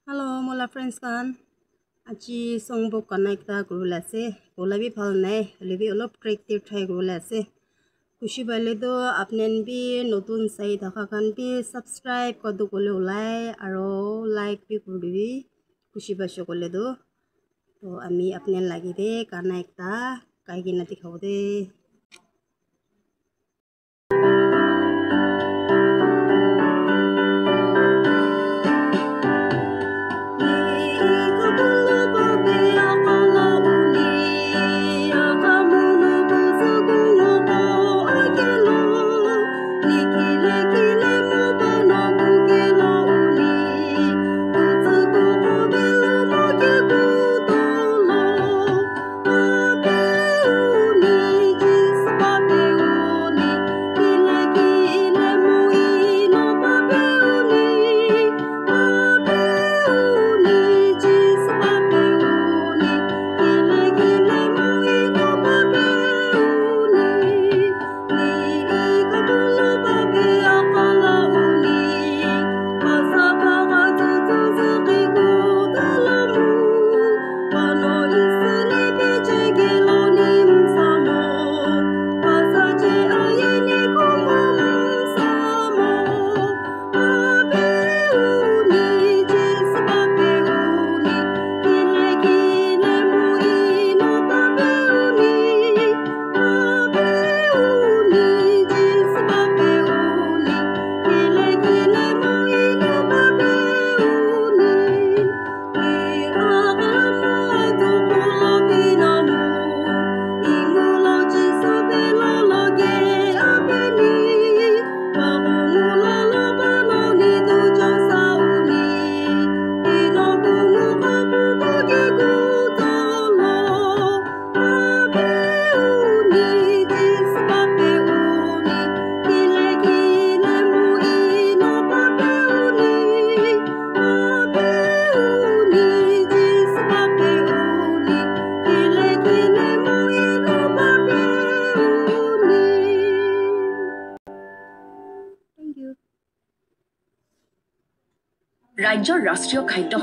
Hello, mola friends kan. Aji songbok connect ta gurul ase. Bola bi phal nai, lebi olop creative thai gurul ase. Kushi bale do apnen bi notun sai thaka kan bi subscribe kodu kole ulai aro like bi kurbi. Kushi basho kole do. To ami apnen lagi de connect ta kai gina dikhau de. ৰাজ্যৰ ৰাষ্ট্ৰীয় খাদ্য